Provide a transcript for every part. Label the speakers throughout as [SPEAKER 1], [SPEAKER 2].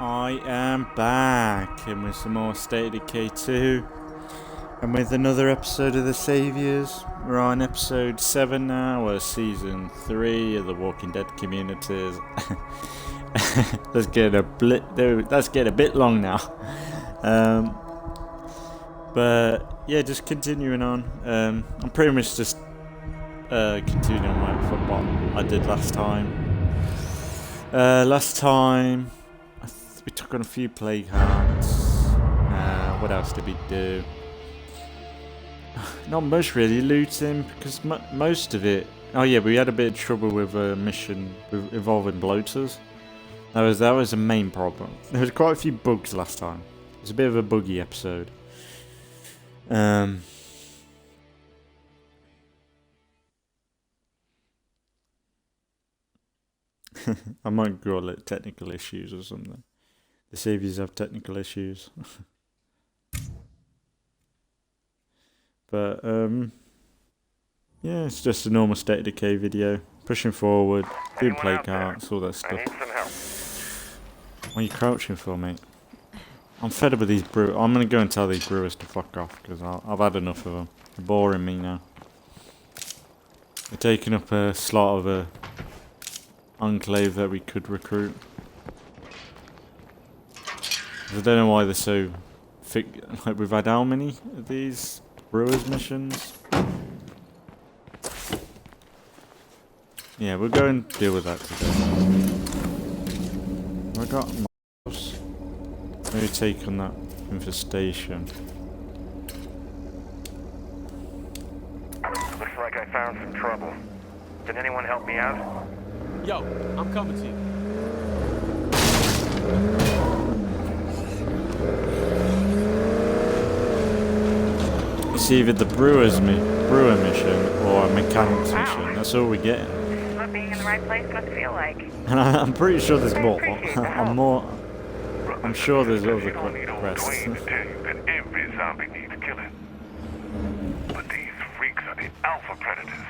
[SPEAKER 1] I am back, and with some more State of Decay 2, and with another episode of The Saviors. We're on episode 7 now, or season 3 of the Walking Dead communities. That's getting a bit long now. But yeah, just continuing on. I'm pretty much just continuing on what I did last time. Last time we took on a few plague hearts. What else did we do? Not much really. Looting, because most of it. Oh yeah, we had a bit of trouble with a mission involving bloaters. That was the main problem. There was quite a few bugs last time. It was a bit of a buggy episode. I might call it technical issues or something. The Saviors have technical issues. But, yeah, it's just a normal State of Decay video. Pushing forward, doing play cards, all that stuff. What are you crouching for, mate? I'm fed up with these brewers. I'm going to go and tell these brewers to fuck off, because I've had enough of them. They're boring me now. They're taking up a slot of a enclave that we could recruit. I don't know why they're so thick. Like, we've had how many of these brewers missions? Yeah, we'll go and deal with that today. I got mobs. Maybe take on that infestation.
[SPEAKER 2] Looks like I found some trouble. Can anyone help me out?
[SPEAKER 3] Yo, I'm coming to you.
[SPEAKER 1] It's either the brewer mission or a mechanic's mission. That's all we're getting.
[SPEAKER 4] This is what being in the right place must feel like.
[SPEAKER 1] And I'm pretty sure there's more.
[SPEAKER 4] appreciate the help.
[SPEAKER 1] I'm sure there's other
[SPEAKER 2] You don't need old
[SPEAKER 1] quests.
[SPEAKER 2] Dwayne to tell you that every zombie needs killing. But these freaks are the alpha predators.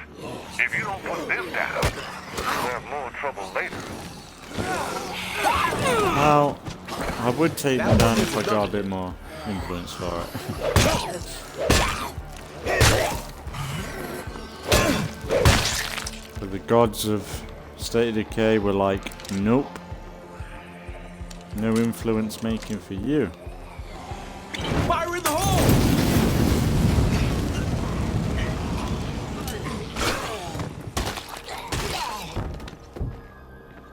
[SPEAKER 2] If you don't put them down, you'll have more trouble later.
[SPEAKER 1] Well, I would take them down if I got a bit more influence for it. But the gods of State of Decay were like, nope. No influence making for you.
[SPEAKER 3] Fire in the hole!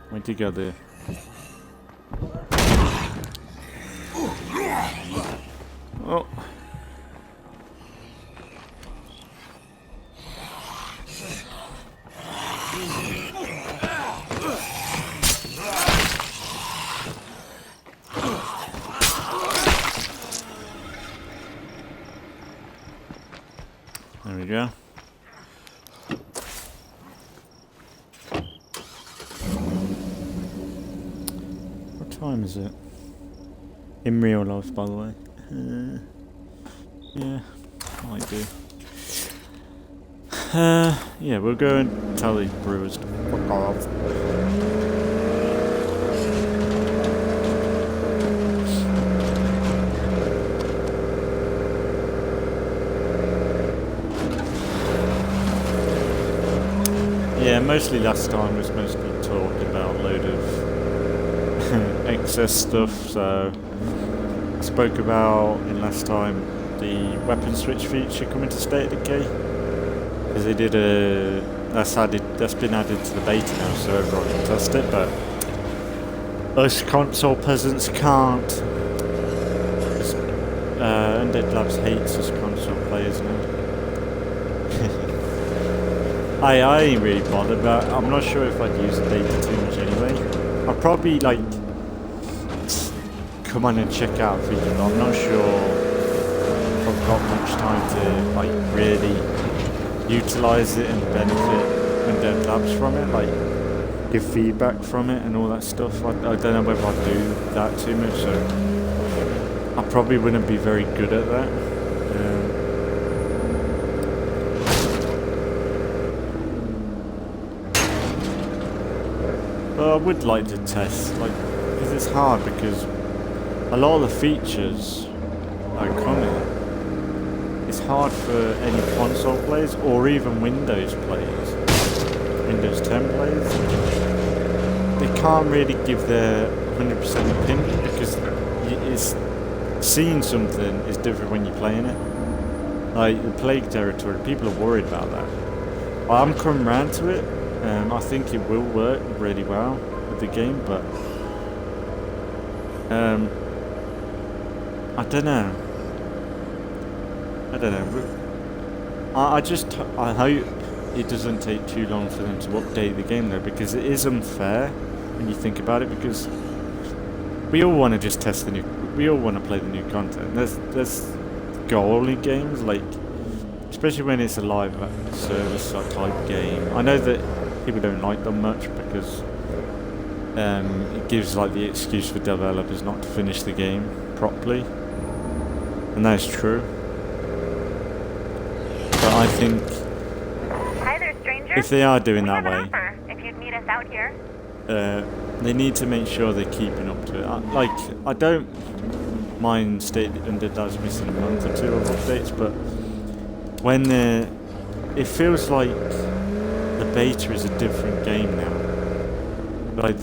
[SPEAKER 1] Where'd you go there? Oh. There we go. What time is it? In real life, by the way. Yeah, might do. Yeah, we'll go and tell these brewers to fuck off. Yeah, mostly last time was mostly talking about a load of excess stuff, so I spoke about in last time the weapon switch feature coming to State of Decay, because they did that's been added to the beta now, so everyone can test it, but us console peasants can't. Undead Labs hates us console players now. I ain't really bothered, but I'm not sure if I'd use the data too much anyway. I'll probably like come on and check out a feature, but I'm not sure if I've got much time to like really utilise it and benefit Undead Labs from it, like give feedback from it and all that stuff. I don't know whether I'd do that too much, so I probably wouldn't be very good at that. But I would like to test, like, because it's hard because a lot of the features that are coming, it's hard for any console players or even Windows players, Windows 10 players. They can't really give their 100% opinion because it's seeing something is different when you're playing it. Like the Plague territory, people are worried about that. I'm coming round to it. I think it will work really well with the game, but I don't know. I hope it doesn't take too long for them to update the game though, because it is unfair when you think about it, because we all want to just test the new, we all want to play the new content. There's goal in games, like especially when it's a live service type game. I know that people don't like them much because it gives like the excuse for developers not to finish the game properly, and that is true. But I think
[SPEAKER 4] Hi there, stranger.
[SPEAKER 1] if they are doing
[SPEAKER 4] We
[SPEAKER 1] that
[SPEAKER 4] have an
[SPEAKER 1] way,
[SPEAKER 4] offer if you'd meet us out here.
[SPEAKER 1] they need to make sure they're keeping up to it. I don't mind State of Decay's missing a month or two of updates, but when it feels like the beta is a different game now. Like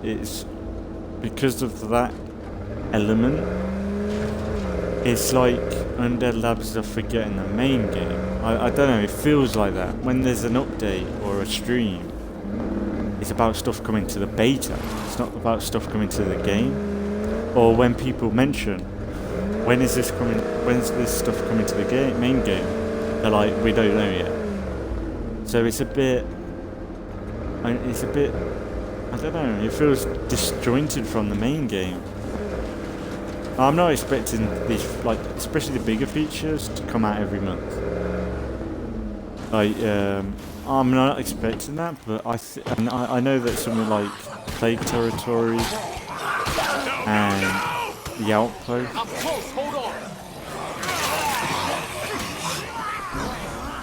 [SPEAKER 1] it's because of that element. It's like Undead Labs are forgetting the main game. I don't know. It feels like that when there's an update or a stream. It's about stuff coming to the beta. It's not about stuff coming to the game. Or when people mention, when's this stuff coming to the main game? They're like, we don't know yet. So it's a bit, I don't know, it feels disjointed from the main game. I'm not expecting these, like, especially the bigger features to come out every month. Like, I'm not expecting that, but I know that something like Plague Territory and the Outpost.
[SPEAKER 3] I'm close, hold on.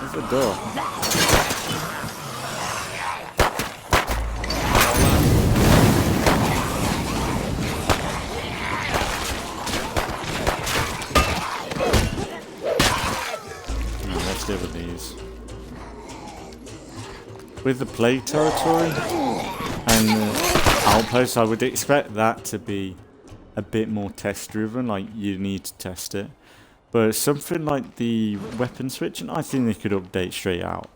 [SPEAKER 1] There's the door. Let's deal with these. With the Plague Territory and the Outpost, I would expect that to be a bit more test driven, like you need to test it. But something like the weapon switching, I think they could update straight out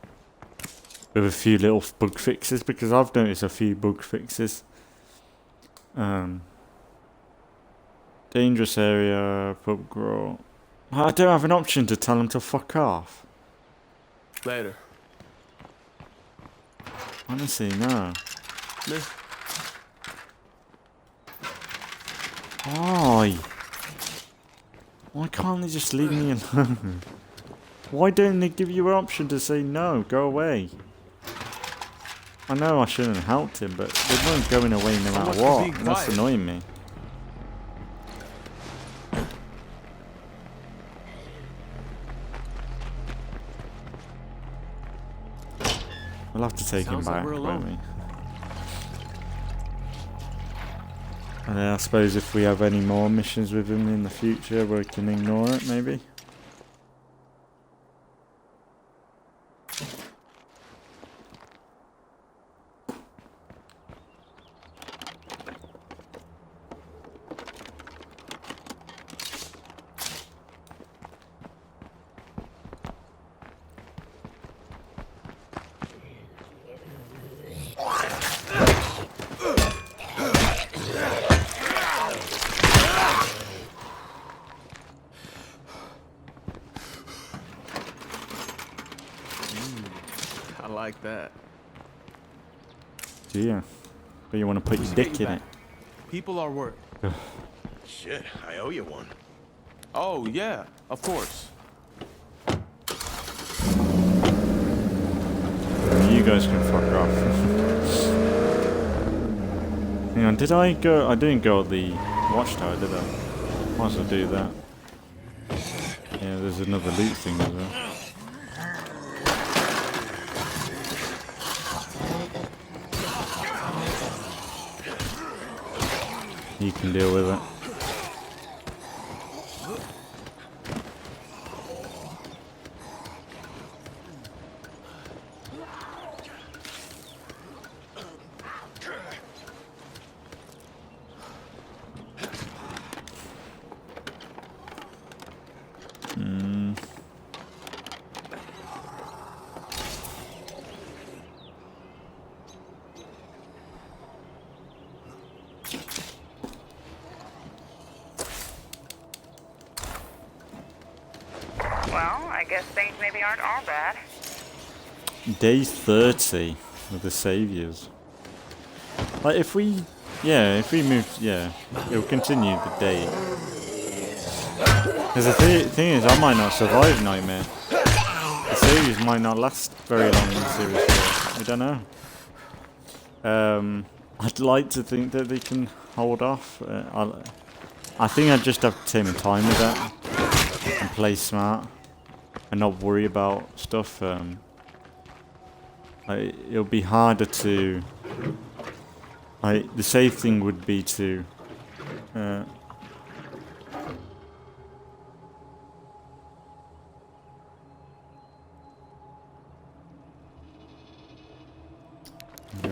[SPEAKER 1] with a few little bug fixes, because I've noticed a few bug fixes. Dangerous area, pub grow. I don't have an option to tell them to fuck off.
[SPEAKER 3] Later.
[SPEAKER 1] Honestly, no.
[SPEAKER 3] Me?
[SPEAKER 1] Why? Why can't they just leave me alone? Why don't they give you an option to say no, go away? I know I shouldn't have helped him, but they weren't going away no matter what. And that's annoying me. We'll have to take him back, won't we? And then I suppose if we have any more missions with him in the future, we can ignore it, maybe?
[SPEAKER 3] I like that.
[SPEAKER 1] Yeah. But you want to put your dick in it.
[SPEAKER 3] People are worried.
[SPEAKER 5] Shit, I owe you one.
[SPEAKER 3] Oh, yeah, of course.
[SPEAKER 1] You guys can fuck off. Hang on, did I go? I didn't go at the watchtower, did I? Might as well do that. Yeah, there's another loot thing as well. he can deal with it.
[SPEAKER 4] Well, I guess things maybe aren't all bad.
[SPEAKER 1] Day 30 of the Saviors. Like if we move, it'll continue the date. Because the thing is, I might not survive Nightmare. The series might not last very long in the series 4. We don't know. I'd like to think that they can hold off. I think I just have to take my time with that and play smart and not worry about stuff. It'll be harder to. The safe thing would be to. Hang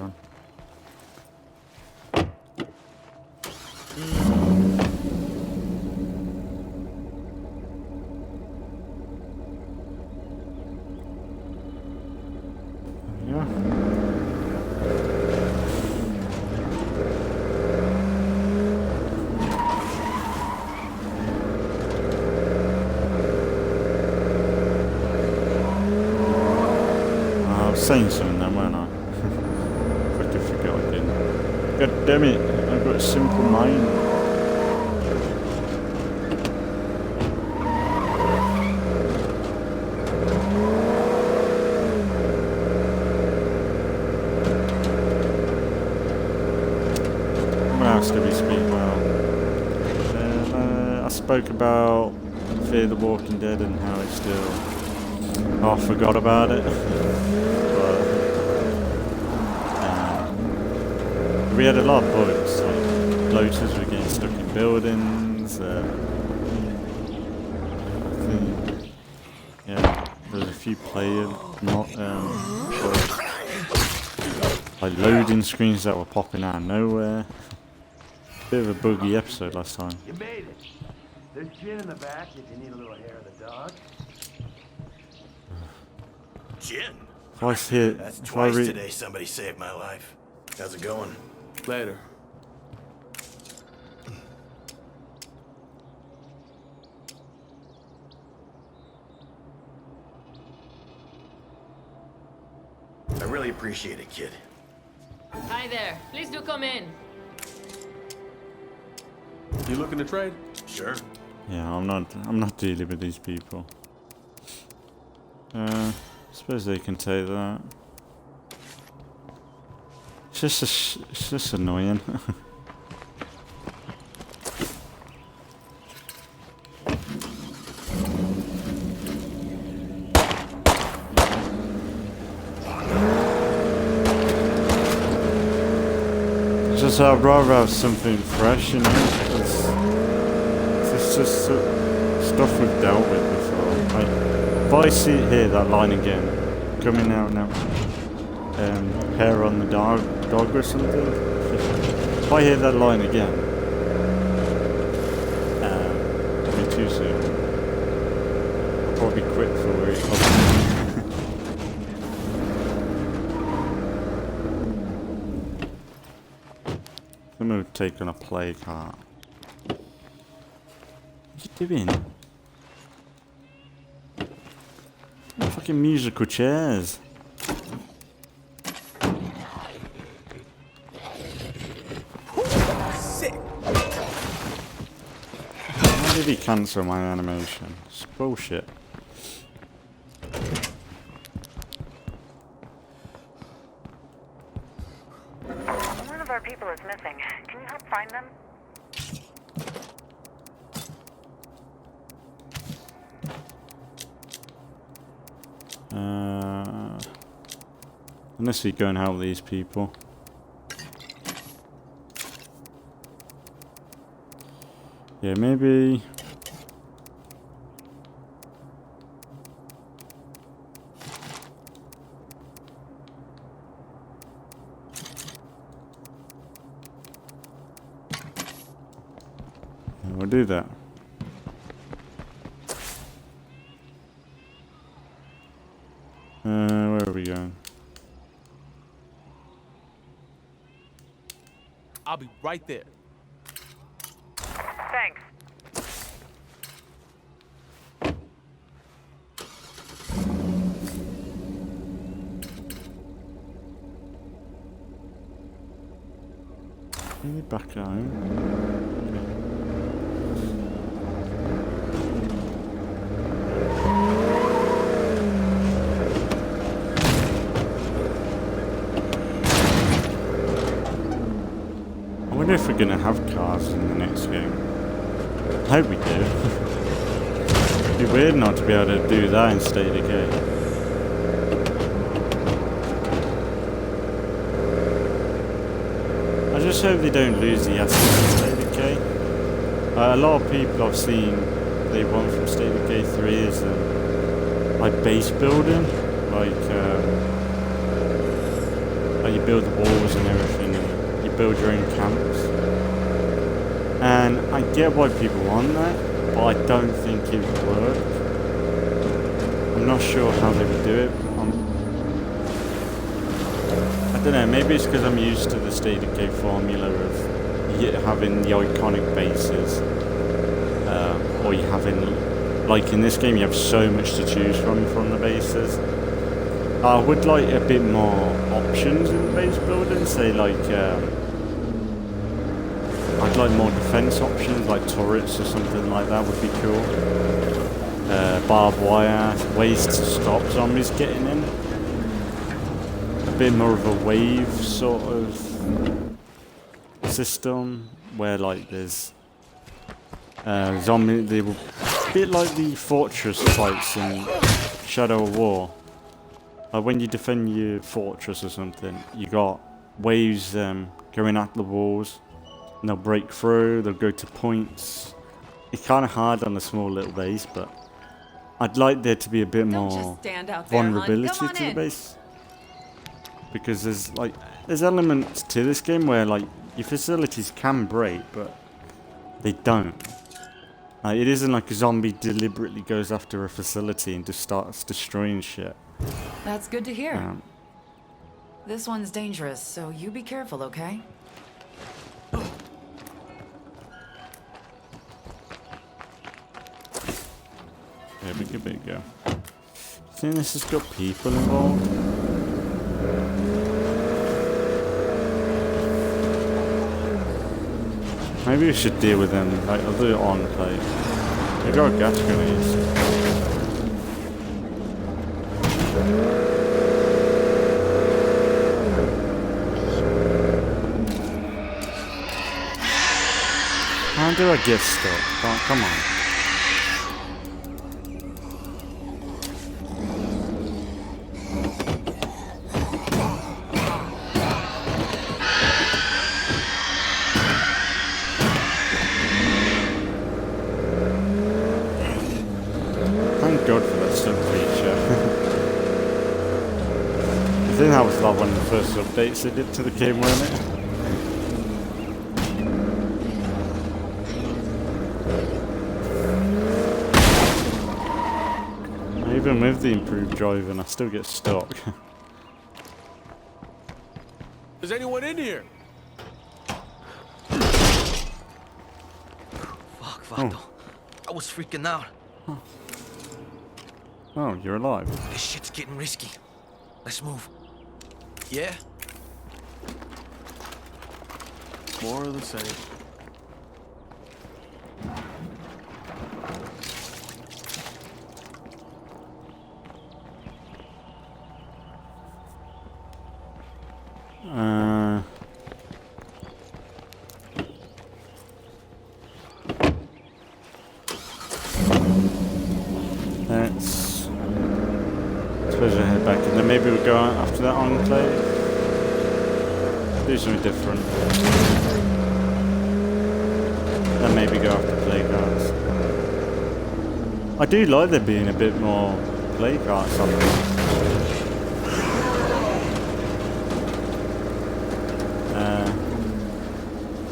[SPEAKER 1] on. I was saying something then, weren't I? Fucking forgot again. God damn it, I've got a simple mind. What else did we speak about? I spoke about Fear the Walking Dead and how it's still... Oh, I forgot about it. We had a lot of bugs, like bloaters were getting stuck in buildings. There was a few player bugs. Like loading screens that were popping out of nowhere. Bit of a buggy episode last time.
[SPEAKER 5] You made it. There's gin in the back if you need a little hair of the dog. Gin?
[SPEAKER 1] Twice here.
[SPEAKER 5] That's twice today somebody saved my life. How's it going?
[SPEAKER 3] Later.
[SPEAKER 5] I really appreciate it, kid.
[SPEAKER 6] Hi there. Please do come in.
[SPEAKER 3] You looking to trade?
[SPEAKER 5] Sure.
[SPEAKER 1] Yeah, I'm not dealing with these people. Suppose they can take that. It's just annoying. Just I'd rather have something fresh, you know. It's just stuff we've dealt with before. If I hear that line again, coming out now. Hair on the dog or something. If I hear that line again, it'll be too soon. I'll probably quit for it. I'm gonna take on a play cart. What are you doing? Fucking musical chairs. Why did he cancel my animation? It's bullshit.
[SPEAKER 4] One of our people is missing. Can you help find them?
[SPEAKER 1] Unless we go and help these people. Yeah, maybe. We'll do that. Where are we going?
[SPEAKER 3] I'll be right there.
[SPEAKER 4] Thanks.
[SPEAKER 1] Maybe back at home. I wonder if we're gonna have cars in the next game. I hope we do. It'd be weird not to be able to do that in State of Decay. I just hope they don't lose the essence of State of Decay. A lot of people I've seen they want from State of Decay 3 is like base building, like you build the walls and everything, and you build your own camps. And I get why people want that, but I don't think it would work. I'm not sure how they would do it. I don't know, maybe it's because I'm used to the State of Decay formula of having the iconic bases. Or you having, like in this game, you have so much to choose from the bases. I would like a bit more options in the base building, say like, I'd like more defense options, like turrets or something like that would be cool. Barbed wire, ways to stop zombies getting in. A bit more of a wave sort of system, where like there's they were a bit like the fortress fights in Shadow of War. Like when you defend your fortress or something, you got waves going at the walls, and they'll break through, they'll go to points. It's kind of hard on a small little base, but I'd like there to be a bit more vulnerability to the base. Because there's elements to this game where like your facilities can break, but they don't. It isn't like a zombie deliberately goes after a facility and just starts destroying shit.
[SPEAKER 7] That's good to hear. This one's dangerous, so you be careful, okay?
[SPEAKER 1] Yeah, we give it a go. Think this has got people involved? Maybe we should deal with them. Like, I'll do it on like they got gas grenades. How do I get stuck? Come on. Thank God for that sub feature. I think that was like one of the first updates they did to the game, wasn't it? Even with the improved driving, I still get stuck.
[SPEAKER 3] Is anyone in here?
[SPEAKER 8] Fuck, I was freaking out.
[SPEAKER 1] Oh, you're alive.
[SPEAKER 8] This shit's getting risky. Let's move.
[SPEAKER 3] Yeah. More of the same.
[SPEAKER 1] Suppose we'll head back and then maybe we'll go after that enclave. Do something different. Then maybe go after plague hearts. I do like there being a bit more plague hearts on them.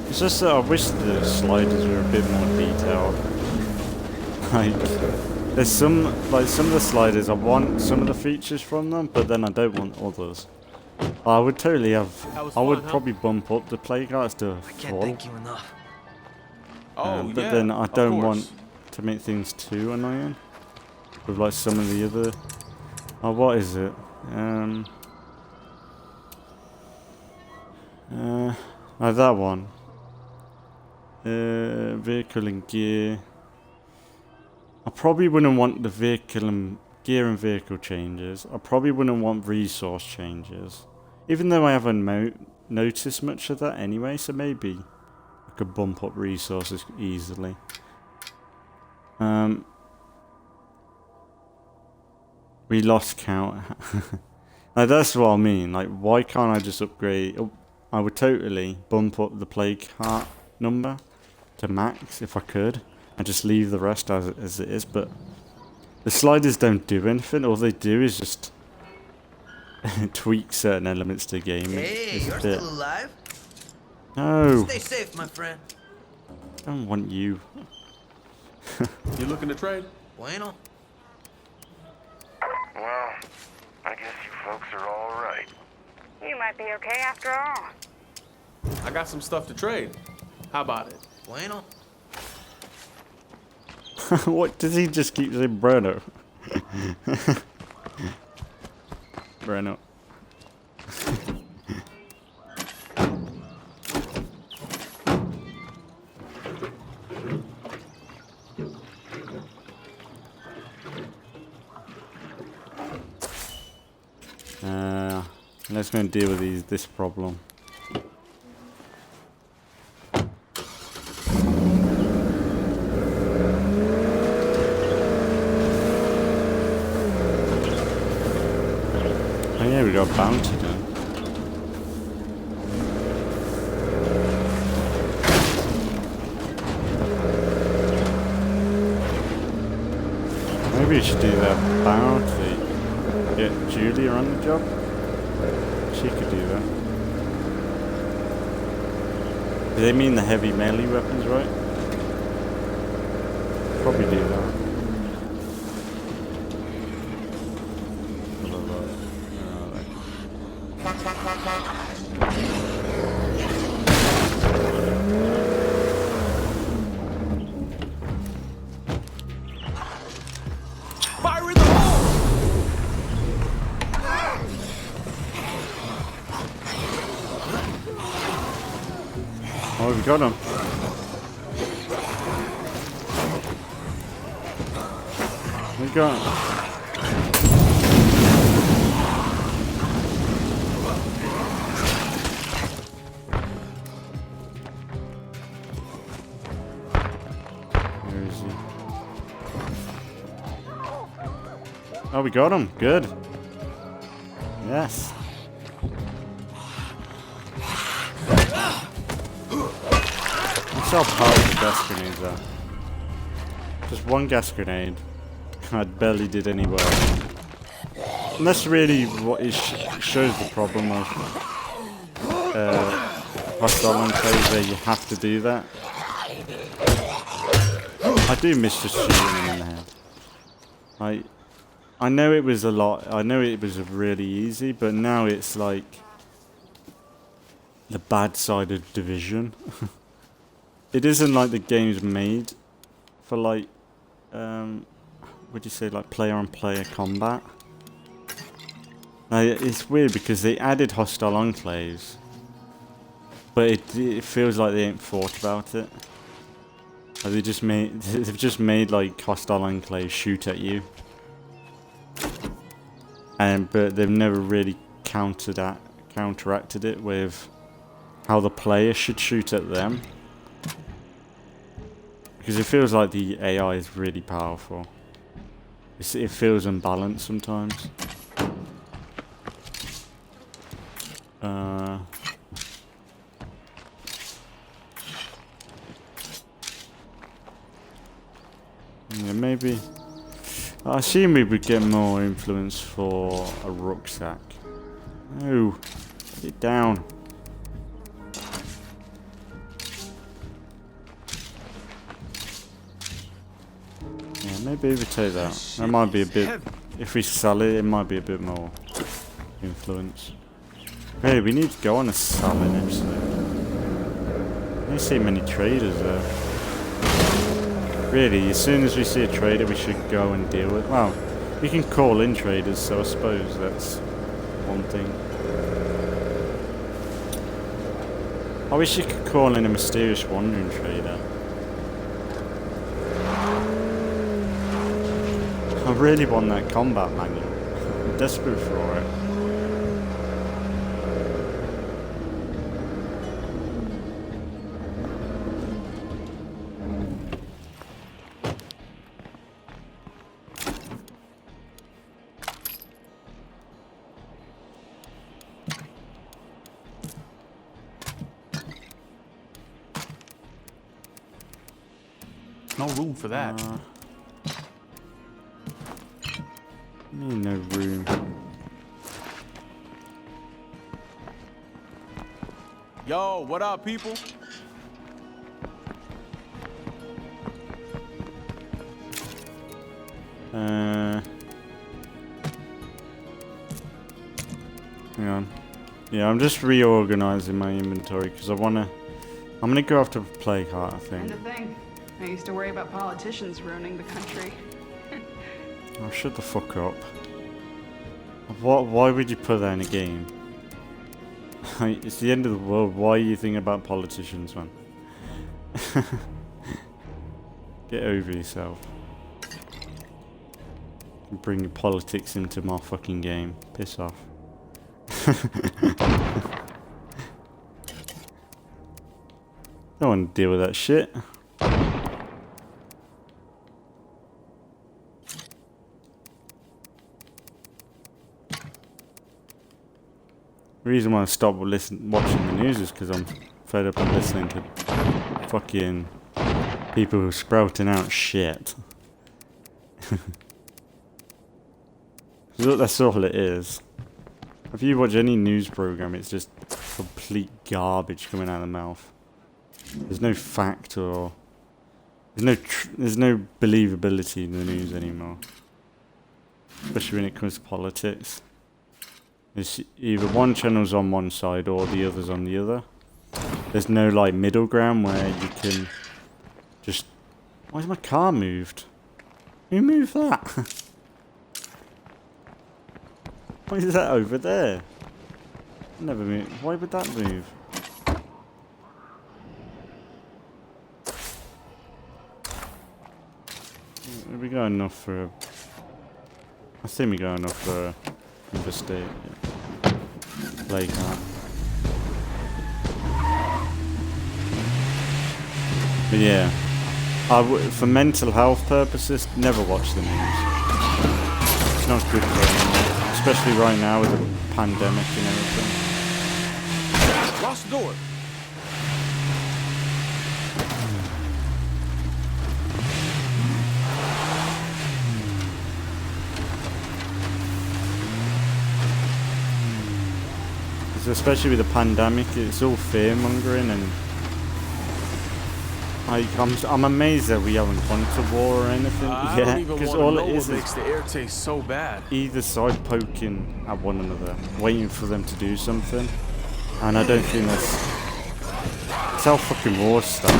[SPEAKER 1] It's just that I wish the sliders were a bit more detailed. Like, there's some of the sliders, I want some of the features from them, but then I don't want others. I would totally have, I would probably bump up the plague hearts to
[SPEAKER 8] I can't
[SPEAKER 1] full.
[SPEAKER 8] thank you enough.
[SPEAKER 3] Oh,
[SPEAKER 1] But
[SPEAKER 3] yeah,
[SPEAKER 1] then I
[SPEAKER 3] of
[SPEAKER 1] don't
[SPEAKER 3] course.
[SPEAKER 1] want to make things too annoying. With like some of the other... Oh, what is it? Oh, that one. Vehicle and gear. I probably wouldn't want the vehicle and gear and vehicle changes. I probably wouldn't want resource changes. Even though I haven't noticed much of that anyway, so maybe I could bump up resources easily. We lost count. Like, that's what I mean. Like, why can't I just upgrade? Oh, I would totally bump up the plague heart number to max if I could, and just leave the rest as it is. But the sliders don't do anything. All they do is just tweak certain elements to the game.
[SPEAKER 8] Hey,
[SPEAKER 1] It's a
[SPEAKER 8] you're
[SPEAKER 1] bit-
[SPEAKER 8] still alive?
[SPEAKER 1] No,
[SPEAKER 8] Stay safe, my friend.
[SPEAKER 1] I don't want you.
[SPEAKER 3] You looking to trade?
[SPEAKER 8] Bueno.
[SPEAKER 2] Well, I guess you folks are all right.
[SPEAKER 4] You might be okay after all.
[SPEAKER 3] I got some stuff to trade. How about it?
[SPEAKER 8] Bueno.
[SPEAKER 1] What does he just keep saying, Bruno? Bruno. Let's go and deal with this problem. Oh yeah, we got a bounty done. Maybe we should do that bounty. Get Julia on the job. She could do that. Do they mean the heavy melee weapons, right? Probably do that.
[SPEAKER 3] Fire in the hole!
[SPEAKER 1] Oh, we got him. We got him. Where is he? Oh, we got him. Good. Yes. That's how powerful gas grenades are. Just one gas grenade. I barely did any work. And that's really what it shows the problem of hostile enclaves where you have to do that. I do miss just shooting him in the head. I know it was a lot. I know it was really easy, but now it's like the bad side of Division. It isn't like the game's made for like, would you say like player-on-player combat? Like, it's weird because they added hostile enclaves, but it feels like they ain't thought about it. Like they've just made like hostile enclaves shoot at you, but they've never really counteracted it with how the player should shoot at them. Because it feels like the AI is really powerful. It feels unbalanced sometimes. Yeah, maybe. I assume we would get more influence for a rucksack. No, put it down. Yeah, maybe we take that. That might be a bit. If we sell it, it might be a bit more influence. Hey, we need to go on a selling episode. I don't see many traders there. Really, as soon as we see a trader, we should go and deal with. Well, we can call in traders, so I suppose that's one thing. I wish you could call in a mysterious wandering trader. I really want that combat manual. I'm desperate for it.
[SPEAKER 3] No room for that.
[SPEAKER 1] No room.
[SPEAKER 3] Yo, what up, people?
[SPEAKER 1] Hang on. Yeah, I'm just reorganizing my inventory because I'm gonna go after play card, I think.
[SPEAKER 9] And to think, I used to worry about politicians ruining the country.
[SPEAKER 1] Oh, shut the fuck up. Why would you put that in a game? It's the end of the world. Why are you thinking about politicians, man? Get over yourself. Bring your politics into my fucking game. Piss off. Don't want to deal with that shit. The reason why I stopped watching the news is because I'm fed up of listening to fucking people who are sprouting out shit. That's all it is. If you watch any news program, it's just complete garbage coming out of the mouth. There's no fact or there's no believability in the news anymore, especially when it comes to politics. It's either one channel's on one side or the other's on the other. There's no like middle ground where you can just... Why's my car moved? Who moved that? Why is that over there? Never moved. Why would that move? Have we got enough for... I think we got enough for... Investigate, yeah. Play card. But yeah, for mental health purposes, never watch the news. It's not good for anyone, especially right now with the pandemic and everything.
[SPEAKER 3] Lost the door.
[SPEAKER 1] Especially with the pandemic, it's all fear mongering, and I'm amazed that we haven't gone to war or anything.
[SPEAKER 3] I
[SPEAKER 1] yeah,
[SPEAKER 3] don't even
[SPEAKER 1] because
[SPEAKER 3] want to
[SPEAKER 1] all
[SPEAKER 3] know
[SPEAKER 1] it is
[SPEAKER 3] what makes the air taste so bad.
[SPEAKER 1] either side poking at one another, waiting for them to do something, and I don't think that's how fucking war stuff.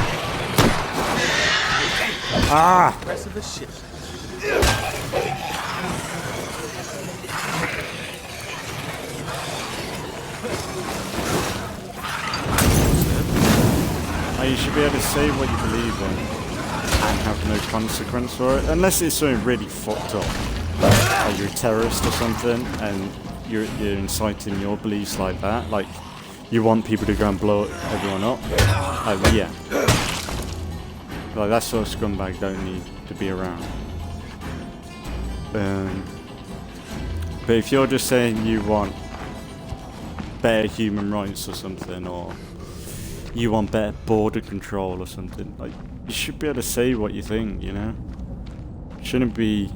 [SPEAKER 1] Ah!
[SPEAKER 3] Rest of the shit.
[SPEAKER 1] You should be able to say what you believe in and have no consequence for it, unless it's something really fucked up, like you're a terrorist or something, and you're inciting your beliefs like that, like you want people to go and blow everyone up. Yeah, like that sort of scumbag don't need to be around. But if you're just saying you want better human rights or something, or you want better border control or something, like, you should be able to say what you think, you know? shouldn't be.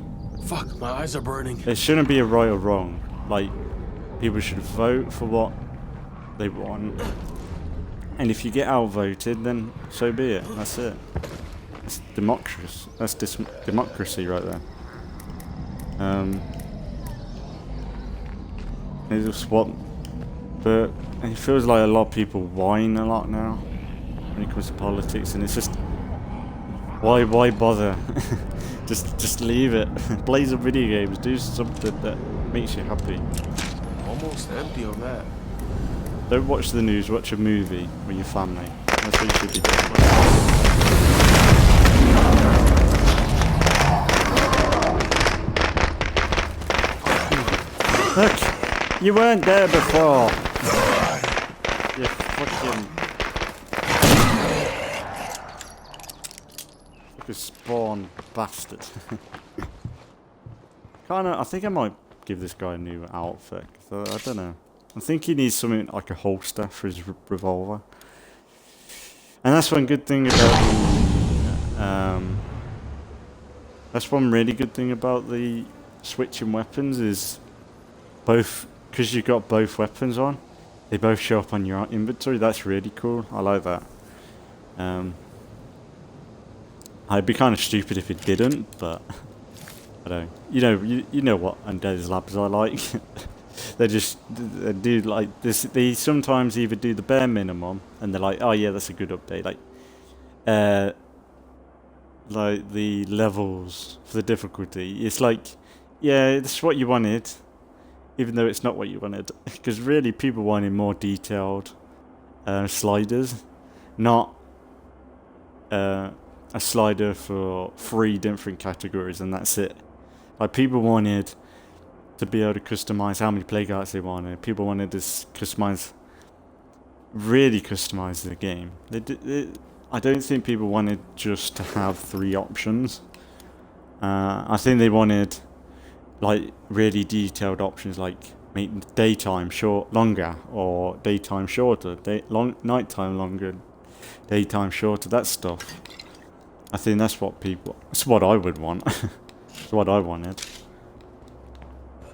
[SPEAKER 3] Fuck, my eyes are burning.
[SPEAKER 1] There shouldn't be a right or wrong. Like, people should vote for what they want. And if you get outvoted, then so be it. That's it. It's democracy. That's democracy right there. It's just what. But it feels like a lot of people whine a lot now when it comes to politics, and it's just why bother? just leave it. Play some video games. Do something that makes you happy.
[SPEAKER 3] Almost empty on that.
[SPEAKER 1] Don't watch the news. Watch a movie with your family. That's what you should be doing. Look, you weren't there before. You fucking spawn bastard. I think I might give this guy a new outfit. I don't know. I think he needs something like a holster for his revolver. And that's one good thing about that's one really good thing about the switching weapons is both, because you've got both weapons on, they both show up on your inventory. That's really cool. I like that. I'd be kind of stupid if it didn't, but I don't. You know what Undead's labs are like. They do like this. They sometimes either do the bare minimum, and they're like, oh yeah, that's a good update. Like the levels for the difficulty. It's like, yeah, this is what you wanted, even though it's not what you wanted. Because really, people wanted more detailed sliders, not a slider for 3 different categories, and that's it. Like, people wanted to be able to customize how many play cards they wanted. People wanted to really customize the game. I don't think people wanted just to have 3 options. I think they wanted like really detailed options, like make daytime longer, or daytime shorter, nighttime longer, daytime shorter. That stuff. I think that's what I would want. It's what I wanted.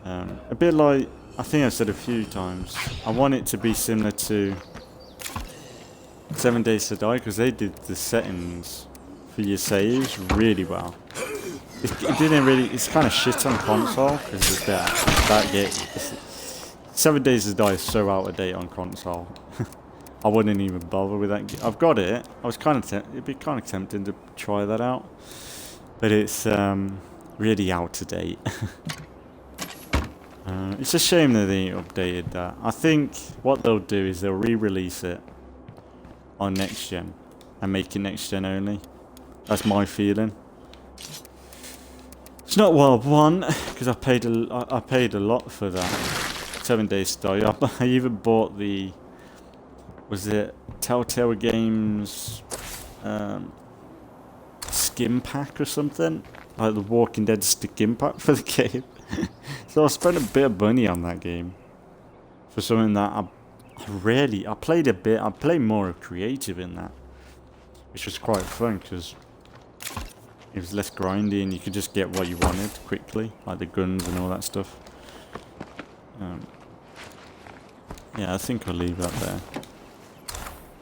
[SPEAKER 1] A bit like, I think I've said a few times, I want it to be similar to 7 Days to Die, because they did the settings for your saves really well. It didn't really, it's kind of shit on console, because it's that game. 7 Days to Die is so out of date on console. I wouldn't even bother with that game. I've got it. I was kind of it'd be kind of tempting to try that out, but it's really out of date. It's a shame that they updated that. I think what they'll do is they'll re-release it on next gen and make it next gen only. That's my feeling. It's not what I want, because I paid a lot for that 7 Days to Die. I even bought the, was it Telltale Games skin pack or something, like the Walking Dead skin pack for the game. So I spent a bit of money on that game for something that I played a bit. I played more of creative in that, which was quite fun because it was less grindy and you could just get what you wanted quickly, like the guns and all that stuff. Yeah, I think I'll leave that there.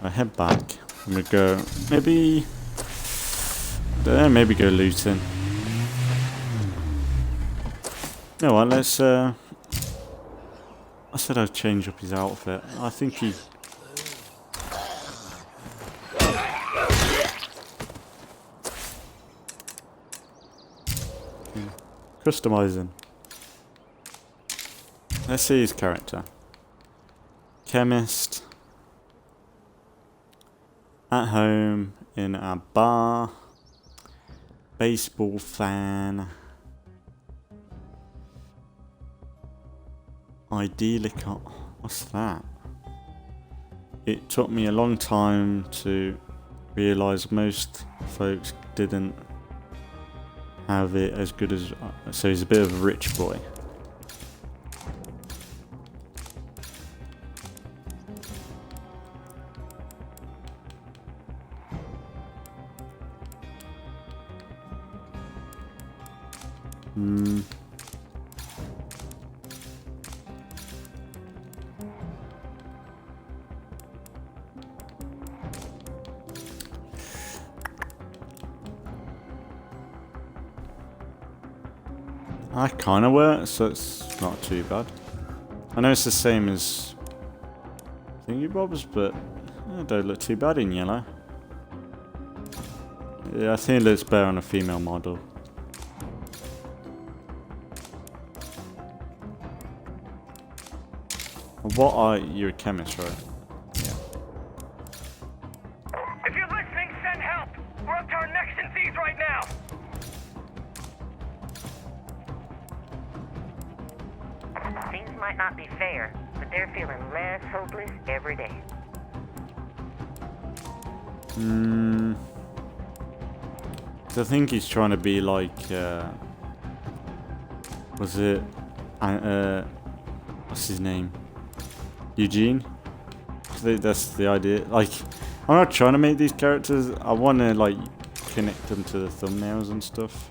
[SPEAKER 1] I'll head back. I'm gonna go maybe go looting. No, what? Let's. I said I'd change up his outfit. I think he. Customizing. Let's see his character. Chemist. At home in a bar. Baseball fan. Ideally, what's that? It took me a long time to realise most folks didn't have it as good as. So he's a bit of a rich boy. That kind of works, so it's not too bad. I know it's the same as thingy bobs, but it don't look too bad in yellow. Yeah, I think it looks better on a female model. What are you, a chemist, right? Yeah.
[SPEAKER 2] If you're listening, send help! We're up to our necks in thieves right now!
[SPEAKER 4] Things might not be fair, but they're feeling less hopeless every day.
[SPEAKER 1] So I think he's trying to be like, was it, what's his name? Eugene? I think that's the idea. Like, I'm not trying to make these characters. I want to like connect them to the thumbnails and stuff.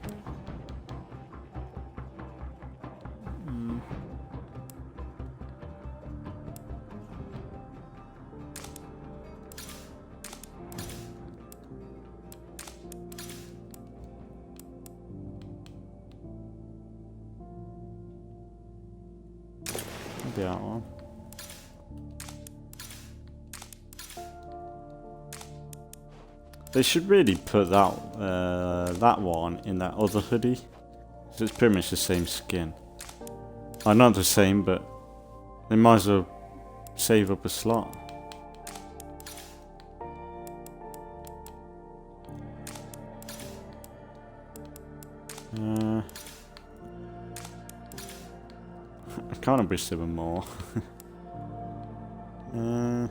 [SPEAKER 1] Maybe that one. They should really put that one in that other hoodie. So it's pretty much the same skin. Not the same, but they might as well save up a slot. I kind of wish there were more. That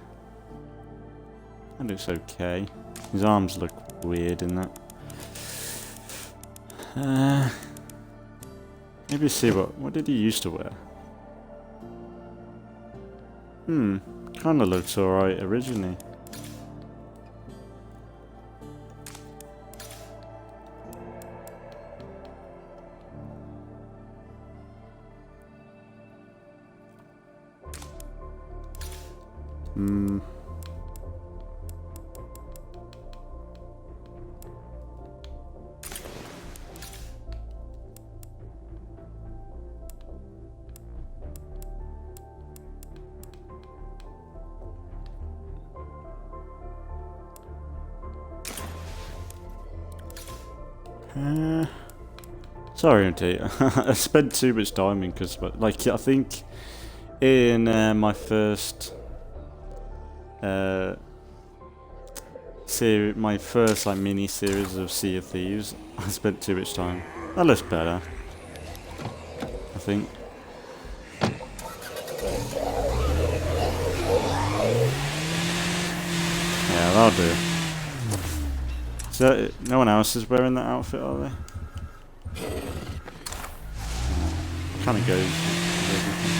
[SPEAKER 1] looks okay. His arms look weird in that. Maybe see what did he used to wear? Kinda looks alright originally. Sorry, I spent too much time in cosmetics. Like, I think in my first like mini series of Sea of Thieves, I spent too much time. That looks better, I think. Yeah, that'll do. So no one else is wearing that outfit, are they? Kind of goes with everything.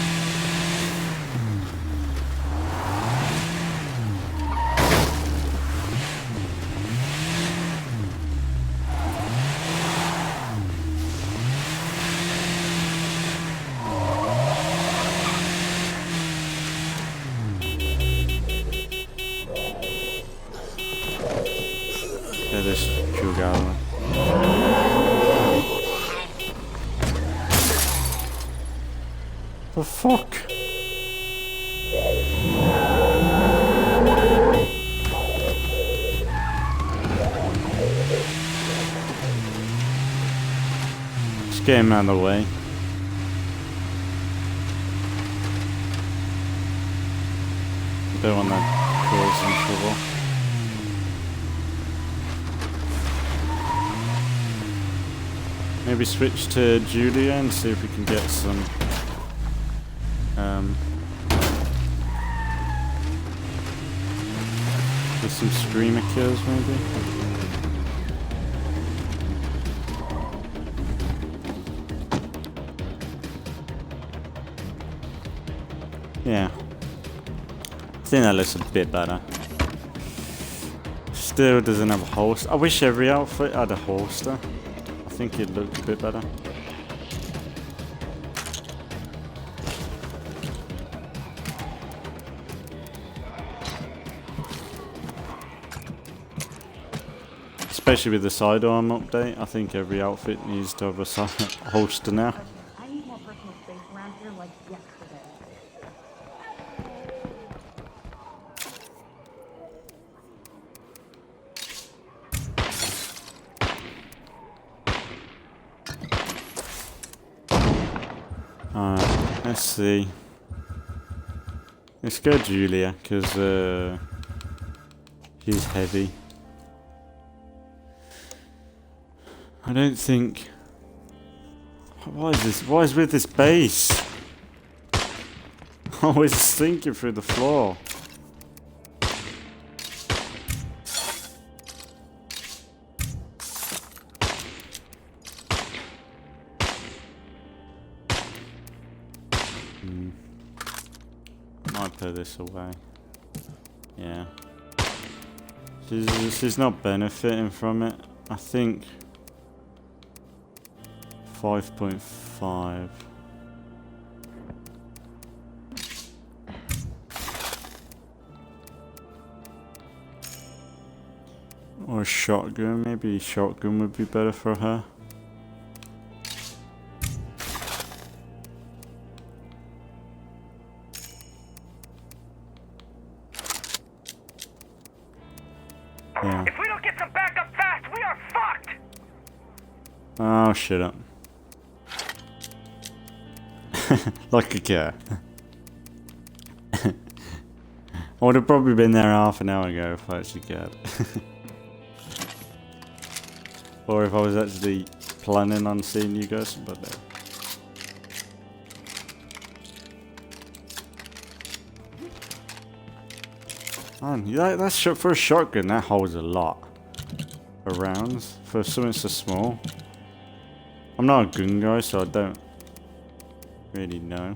[SPEAKER 1] Yeah, this true gallery. The fuck? Just get him out of the way. Don't want that to cause some trouble. Maybe switch to Julia and see if we can get some with some screamer kills maybe. Yeah. I think that looks a bit better. Still doesn't have a holster. I wish every outfit had a holster. I think it looked a bit better. Especially with the sidearm update, I think every outfit needs to have a holster now.
[SPEAKER 4] personal space around here like yesterday.
[SPEAKER 1] Alright, let's see. Let's go Julia, because she's heavy. I don't think... What is this? What is with this base? Always sinking through the floor. Might put this away. Yeah. She's not benefiting from it. I think 5.5. Or a shotgun. Maybe a shotgun would be better for her. Yeah.
[SPEAKER 2] If we don't get some backup fast, we are fucked!
[SPEAKER 1] Oh, shut up. Like a cat. I would have probably been there half an hour ago if I actually cared. Or if I was actually planning on seeing you guys, but no. Man, that's for a shotgun, that holds a lot of rounds for something so small. I'm not a gun guy, so I don't really know.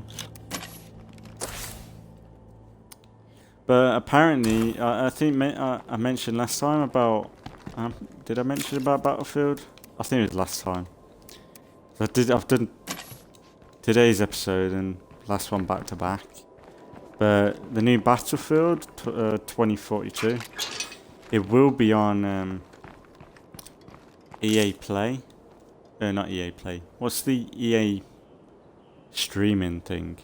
[SPEAKER 1] But apparently, I think I mentioned last time about... did I mention about Battlefield? I think it was last time. So I've done today's episode and last one back to back. But the new Battlefield 2042, it will be on EA Play. Not EA Play. What's the EA streaming thing?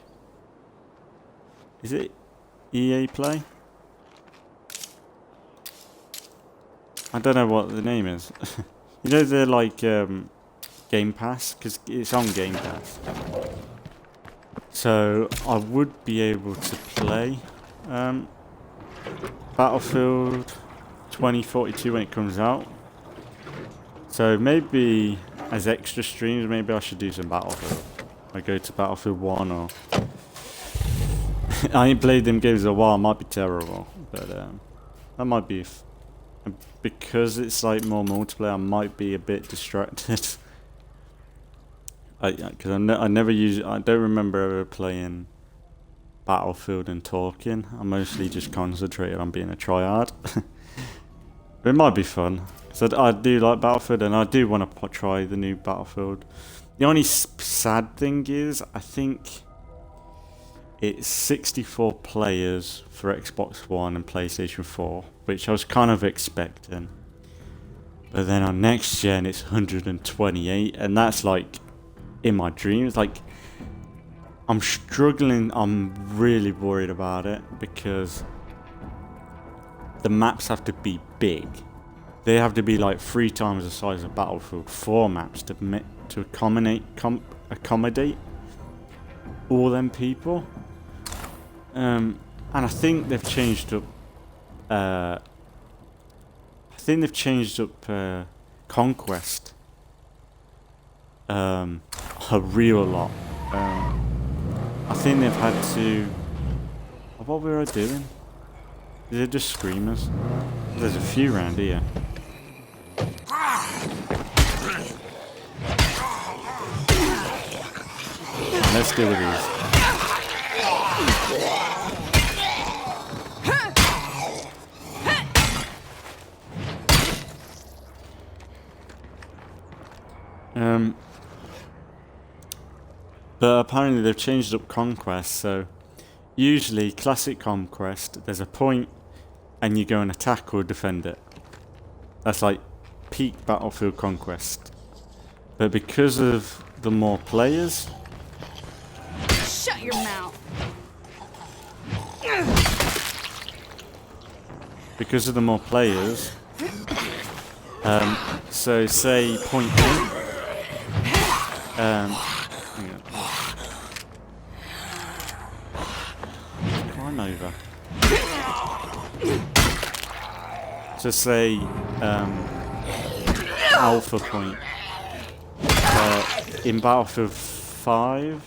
[SPEAKER 1] Is it EA Play? I don't know what the name is. You know the like Game Pass? Because it's on Game Pass. So I would be able to play Battlefield 2042 when it comes out. So maybe as extra streams, maybe I should do some Battlefield. I go to Battlefield 1 or... I ain't played them games in a while, it might be terrible. But that might be... because it's like more multiplayer, I might be a bit distracted. Because I never use... I don't remember ever playing Battlefield and talking. I mostly just concentrated on being a tryhard. But it might be fun. So I do like Battlefield and I do want to try the new Battlefield. The only sad thing is, I think it's 64 players for Xbox One and PlayStation 4, which I was kind of expecting. But then on next gen it's 128, and that's like in my dreams. Like, I'm struggling, I'm really worried about it because the maps have to be big. They have to be like 3 times the size of Battlefield 4 maps to accommodate all them people. And I think they've changed up. Conquest a real lot. I think they've had to. What were I doing? Is it just screamers? There's a few around here. Let's deal with these. But apparently they've changed up Conquest, so usually classic Conquest, there's a point and you go and attack or defend it. That's like peak Battlefield Conquest. But because of the more players,
[SPEAKER 9] Shut your mouth.
[SPEAKER 1] Because of the more players. So say point A. Hang on. Climb over. So say Alpha Point. In Battlefield 5,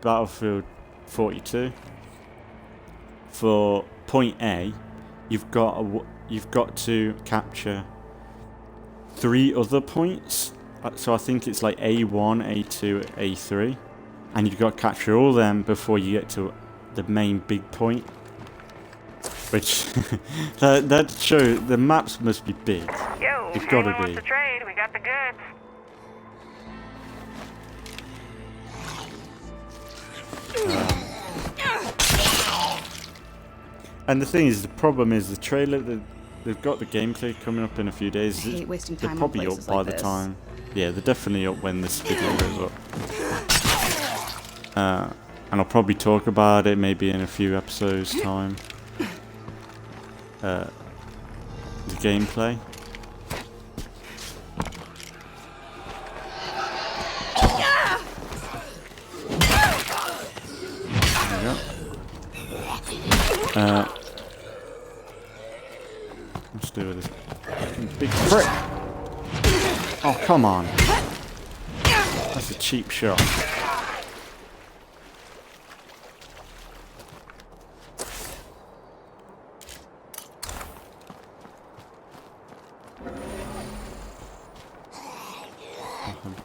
[SPEAKER 1] Battlefield 42, for point A, you've got to capture 3 other points. So I think it's like A1, A2, A3, and you've got to capture all them before you get to the main big point. Which that shows the maps must be big.
[SPEAKER 4] Yo,
[SPEAKER 1] It's gotta
[SPEAKER 4] anyone
[SPEAKER 1] be.
[SPEAKER 4] wants to trade? We got the goods.
[SPEAKER 1] And the thing is, the problem is the trailer. They've got the gameplay coming up in a few days.
[SPEAKER 9] I hate wasting
[SPEAKER 1] They're
[SPEAKER 9] time on
[SPEAKER 1] probably up
[SPEAKER 9] places
[SPEAKER 1] by
[SPEAKER 9] like
[SPEAKER 1] the
[SPEAKER 9] this.
[SPEAKER 1] time. Yeah, they're definitely up when this video goes up. And I'll probably talk about it maybe in a few episodes' time. The gameplay. There we go. Let's do this big frick. Oh, come on. That's a cheap shot.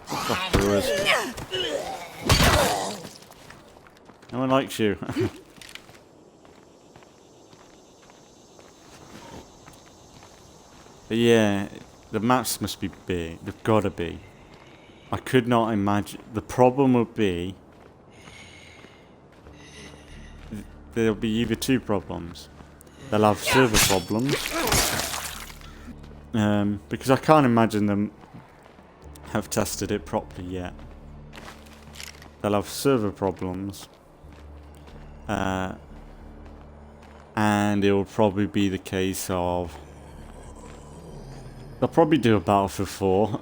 [SPEAKER 1] Fuck brewers. No one likes you. But yeah, the maps must be big. They've got to be. I could not imagine. The problem would be there'll be either 2 problems. They'll have server problems. Because I can't imagine them have tested it properly yet. They'll have server problems. And it will probably be the case of they'll probably do a Battlefield 4.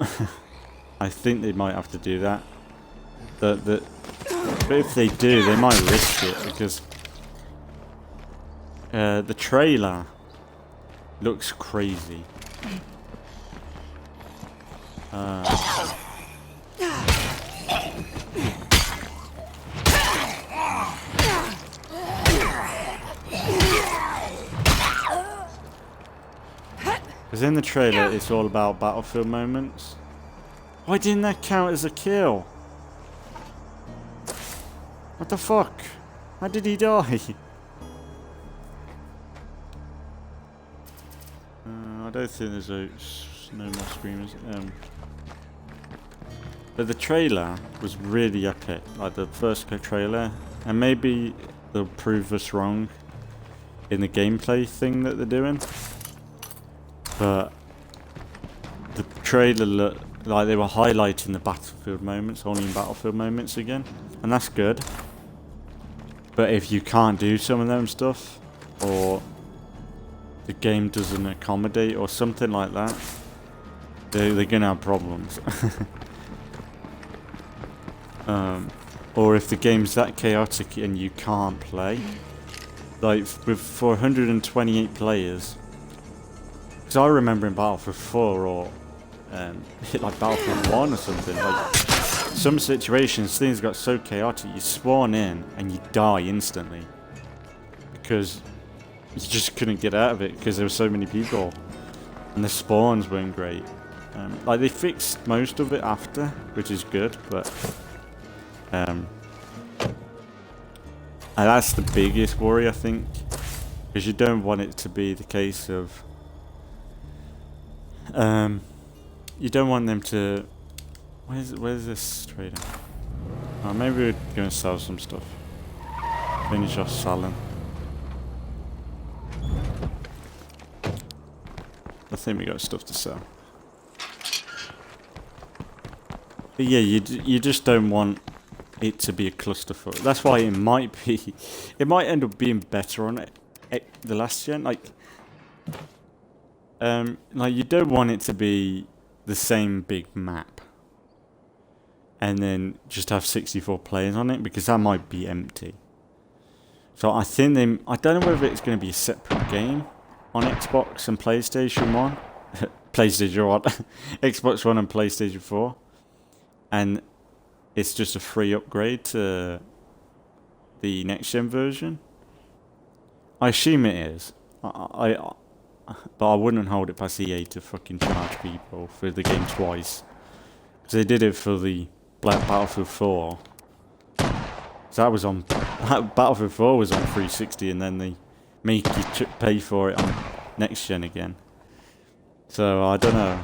[SPEAKER 1] I think they might have to do that. But if they do, they might risk it because the trailer looks crazy. Because in the trailer, it's all about Battlefield moments. Why didn't that count as a kill? What the fuck? How did he die? I don't think there's no more screamers. But the trailer was really epic, like the first trailer, and maybe they'll prove us wrong in the gameplay thing that they're doing. But the trailer looked like they were highlighting the Battlefield moments, only in Battlefield moments again, and that's good. But if you can't do some of them stuff, or the game doesn't accommodate, or something like that, they're gonna have problems. Or if the game's that chaotic and you can't play, like for 128 players. Because I remember in Battlefield 4 or like Battlefield 1 or something, like some situations things got so chaotic you spawn in and you die instantly because you just couldn't get out of it because there were so many people and the spawns weren't great. Like they fixed most of it after, which is good, but and that's the biggest worry, I think, because you don't want it to be the case of you don't want them to. Where's this trader? Oh, maybe we're going to sell some stuff. Finish off selling. I think we got stuff to sell. But yeah, you just don't want it to be a clusterfuck. That's why it might be. It might end up being better on the last gen. Like you don't want it to be the same big map, and then just have 64 players on it, because that might be empty. So I think I don't know whether it's going to be a separate game on Xbox and PlayStation 1. PlayStation 1. Xbox One and PlayStation 4. And it's just a free upgrade to the next gen version. I assume it is. But I wouldn't hold it past EA to fucking charge people for the game twice. Because they did it for the Battlefield 4. So that was on... Battlefield 4 was on 360, and then they make you pay for it on next gen again. So I don't know.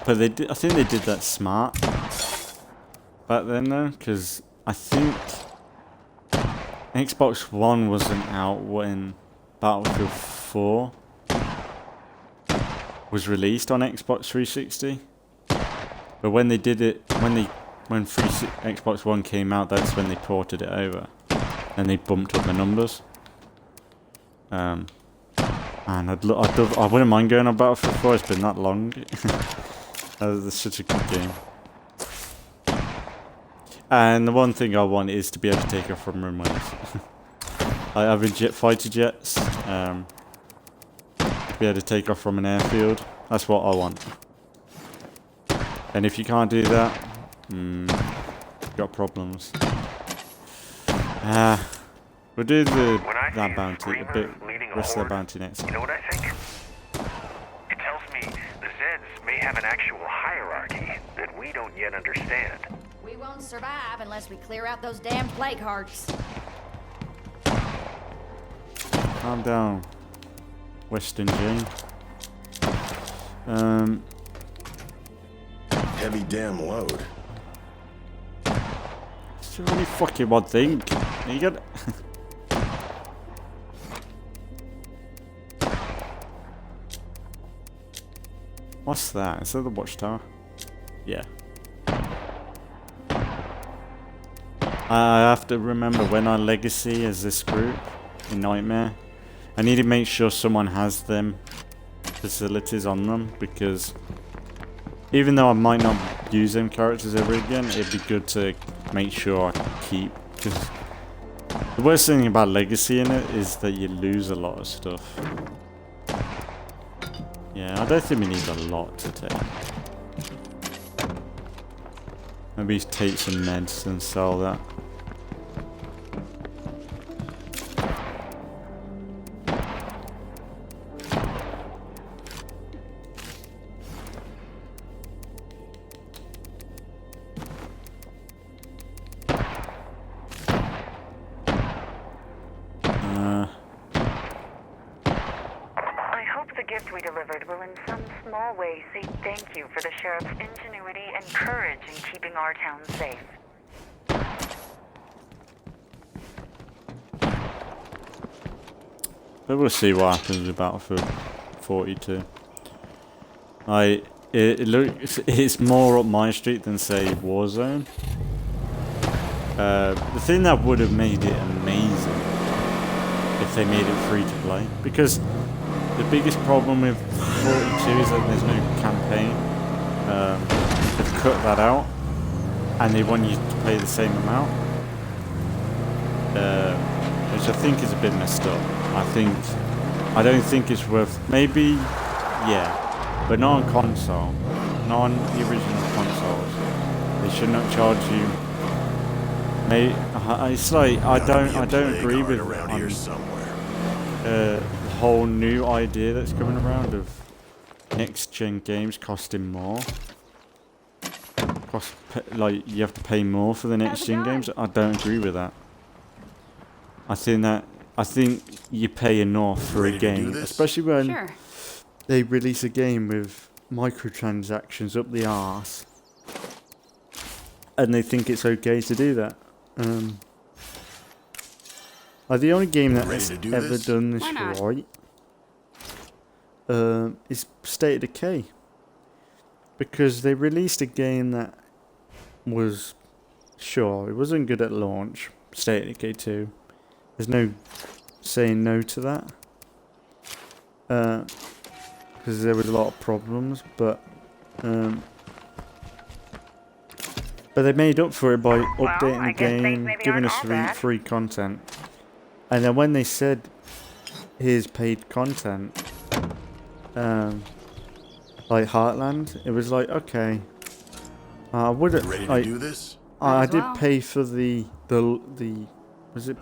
[SPEAKER 1] But I think they did that smart back then, though, because I think Xbox One wasn't out when Battlefield 4 was released on Xbox 360. But when they did it, when Xbox One came out, that's when they ported it over, and they bumped up the numbers. And I wouldn't mind going on Battlefield 4. It's been that long. That's such a good game. And the one thing I want is to be able to take off from runways. I have fighter jets. To be able to take off from an airfield. That's what I want. And if you can't do that, you've got problems. We'll do that bounty, a bit rest of the bounty next.
[SPEAKER 2] You know what I think? It tells me the Zeds may have an actual hierarchy that we don't yet understand.
[SPEAKER 10] We won't survive unless we clear out those damn plague hearts.
[SPEAKER 1] Calm down, Western Jane.
[SPEAKER 11] Heavy damn load.
[SPEAKER 1] It's only fucking one thing. You got. What's that? Is that the watchtower? Yeah. I have to remember when I legacy as this group in Nightmare, I need to make sure someone has them facilities on them, because even though I might not use them characters ever again, it'd be good to make sure I keep, because the worst thing about legacy in it is that you lose a lot of stuff. Yeah, I don't think we need a lot to take. Maybe take some meds and sell that.
[SPEAKER 4] Thank you for the sheriff's ingenuity and courage in keeping our town safe.
[SPEAKER 1] But we'll see what happens with Battlefield 42. It's more up my street than, say, Warzone. The thing that would have made it amazing if they made it free to play, because the biggest problem with 42 is that there's no campaign. They've cut that out, and they want you to pay the same amount, which I think is a bit messed up. I don't think it's worth. Maybe, yeah, but not on console, not on the original consoles. They should not charge you. It's like I don't agree with the whole new idea that's coming around of next gen games costing more. Like you have to pay more for the next gen games. I don't agree with that. I think you pay enough for a game, especially when they release a game with microtransactions up the arse, and they think it's okay to do that. Like the only game that has ever done this right is State of Decay, because they released a game that was sure it wasn't good at launch. State of Decay 2. There's no saying no to that. Because there was a lot of problems, but they made up for it by updating the game, giving us free content. And then when they said, here's paid content, like Heartland, it was like, okay. I wouldn't.
[SPEAKER 11] Ready to do this?
[SPEAKER 1] I did pay for the was it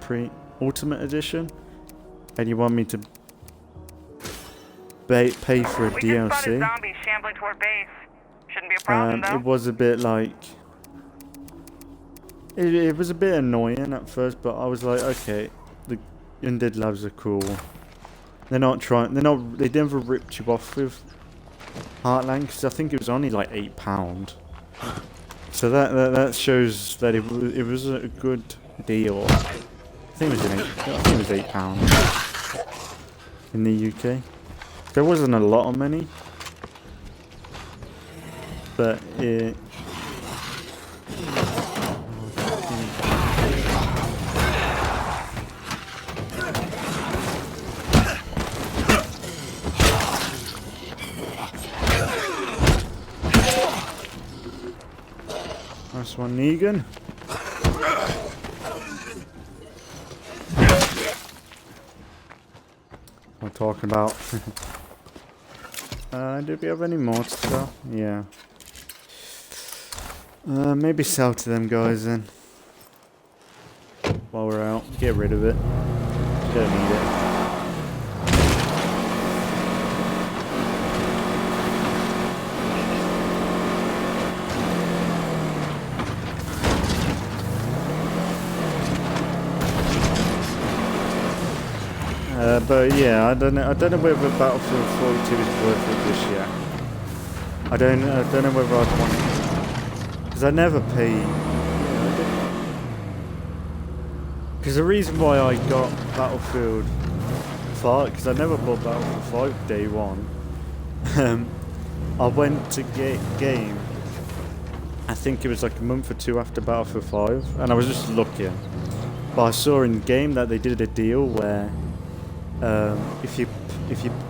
[SPEAKER 1] Ultimate Edition? And you want me to pay for a DLC?
[SPEAKER 4] We just spotted zombies shambling toward base. Shouldn't be a problem, though.
[SPEAKER 1] It was a bit like... It was a bit annoying at first, but I was like, okay, the Undead Labs are cool. They never ripped you off with Heartland, because I think it was only like £8. So that shows that it was a good deal. I think it was £8 in the UK. There wasn't a lot of money, but it. Nice one, Negan. We're talking about. Do we have any more to sell? Yeah. Maybe sell to them guys then. While we're out, get rid of it. Don't need it. But yeah, I don't know whether Battlefield 42 is worth it this year. I don't know whether I'd want it, because I never pay. Because the reason why I got Battlefield 5, because I never bought Battlefield 5 day one. I went to game. I think it was like a month or two after Battlefield 5, and I was just looking. But I saw in game that they did a deal where. If you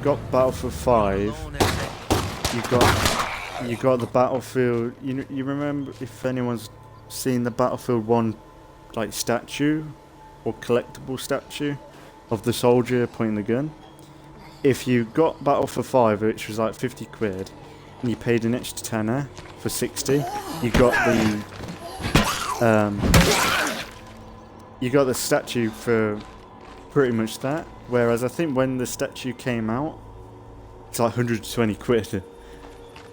[SPEAKER 1] got Battlefield 5, you got the Battlefield. You remember, if anyone's seen the Battlefield 1 like statue or collectible statue of the soldier pointing the gun. If you got Battlefield 5, which was like 50 quid, and you paid an extra tenner for 60, you got the statue for pretty much that. Whereas I think when the statue came out, it's like 120 quid.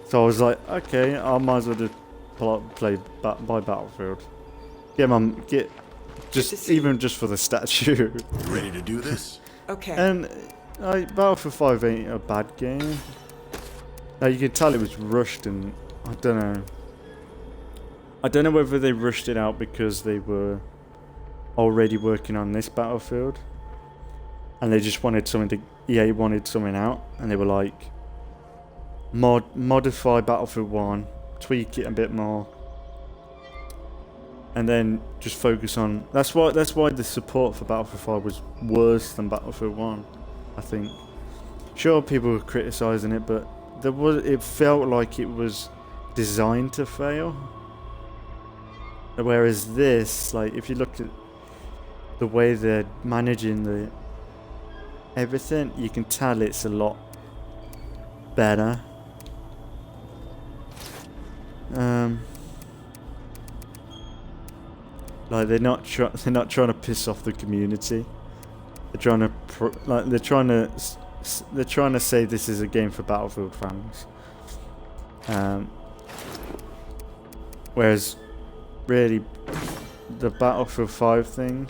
[SPEAKER 1] So I was like, okay, I might as well just buy Battlefield. Even just for the statue.
[SPEAKER 11] Ready to do this?
[SPEAKER 7] Okay.
[SPEAKER 1] And Battlefield 5 ain't a bad game. Now you can tell it was rushed, and I don't know. I don't know whether they rushed it out because they were already working on this Battlefield. And they just wanted something EA wanted something out, and they were like, modify Battlefield 1, tweak it a bit more, and then just focus on. That's why the support for Battlefield 5 was worse than Battlefield 1. I think. Sure, people were criticizing it, but it felt like it was designed to fail. Whereas this, like, if you look at the way they're managing everything, you can tell it's a lot better. Like they're not trying to piss off the community. They're trying to say this is a game for Battlefield fans. Whereas really the Battlefield 5 thing,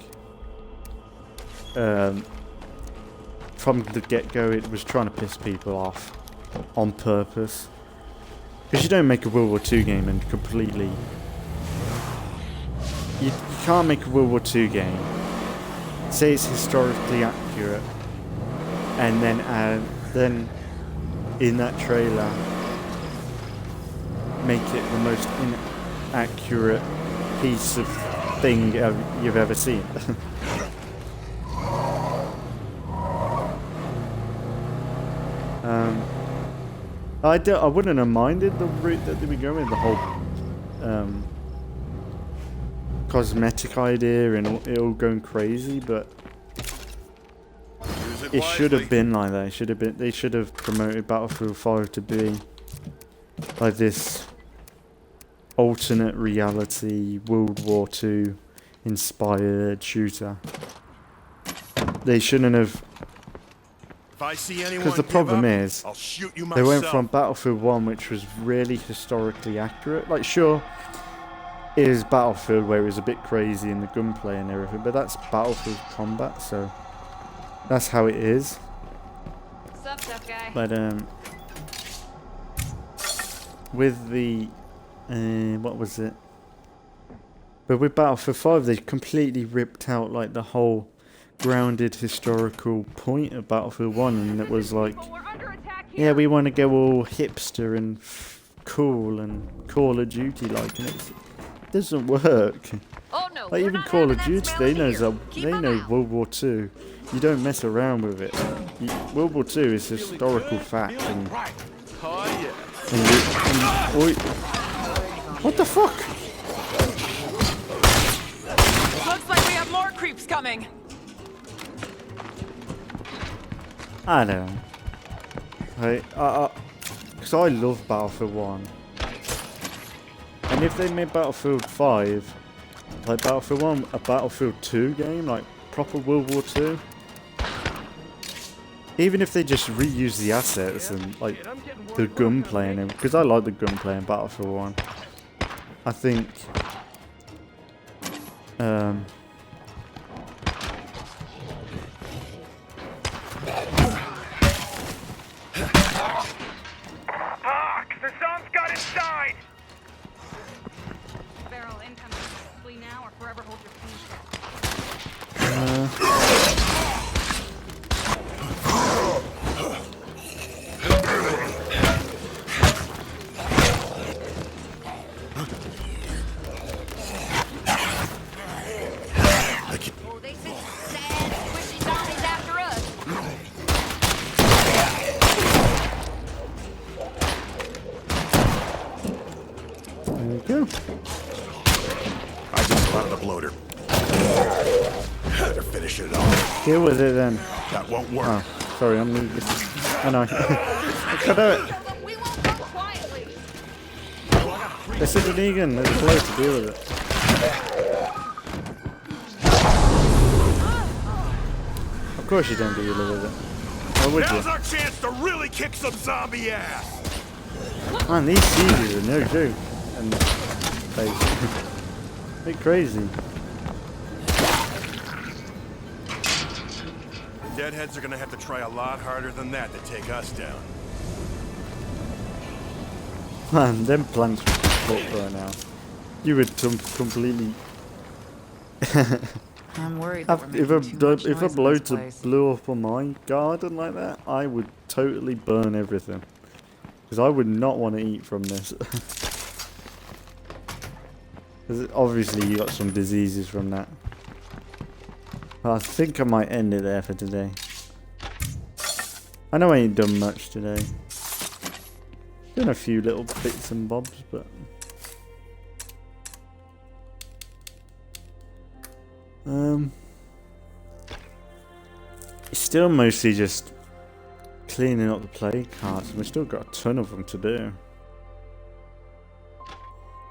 [SPEAKER 1] from the get-go, it was trying to piss people off on purpose. Because you don't make a World War II game and completely... You can't make a World War II game, say it's historically accurate, and then in that trailer make it the most accurate piece of thing you've ever seen. I wouldn't have minded the route that they were going, the whole cosmetic idea and it all going crazy, but it should have been like that. They should have promoted Battlefield 5 to be like this alternate reality World War II inspired shooter. They shouldn't have. Because the problem is, they went from Battlefield 1, which was really historically accurate. Like, sure, it is Battlefield where it was a bit crazy in the gunplay and everything, but that's Battlefield combat, so that's how it is.
[SPEAKER 6] What's up, tough guy?
[SPEAKER 1] But with the what was it? But with Battlefield 5, they completely ripped out like the whole grounded historical point of Battlefield 1, and it was like, yeah, we want to go all hipster and cool and Call of Duty like, and it doesn't work.
[SPEAKER 6] Oh, no,
[SPEAKER 1] Like even Call of Duty, they know World War II. You don't mess around with it. World War II is historical fact, and what the fuck?
[SPEAKER 7] Looks like we have more creeps coming.
[SPEAKER 1] I don't know. Because I love Battlefield 1. And if they made Battlefield 5, like Battlefield 1, a Battlefield 2 game, like proper World War 2, even if they just reuse the assets and like the gunplay in it, because I like the gunplay in Battlefield 1, I think
[SPEAKER 2] The zomb's got inside!
[SPEAKER 9] Barrel incoming. Flee now or forever hold your peace.
[SPEAKER 10] Oh, they sent sad, squishy zombies after us.
[SPEAKER 1] there we go.
[SPEAKER 11] I just spotted a bloater. Better finish it off.
[SPEAKER 1] Deal with it then.
[SPEAKER 11] That won't work.
[SPEAKER 1] Oh, sorry, I'm moving. I know. I cut out.
[SPEAKER 10] We won't go quietly.
[SPEAKER 1] This is a Negan. There's a way to deal with it. Of course you don't deal with it. Why would
[SPEAKER 11] Now's
[SPEAKER 1] you?
[SPEAKER 11] our chance to really kick some zombie ass.
[SPEAKER 1] Man, these sieges are no joke. And a bit crazy.
[SPEAKER 11] Deadheads are gonna have to try a lot harder than that to take us down.
[SPEAKER 1] Man, them plants would be fucked right now. You would completely.
[SPEAKER 7] I'm worried.
[SPEAKER 1] If a bloater blew up on my garden like that, I would totally burn everything. Because I would not want to eat from this. Because obviously you got some diseases from that. I think I might end it there for today. I know I ain't done much today. Done a few little bits and bobs, but it's still mostly just cleaning up the play cards, and we've still got a ton of them to do.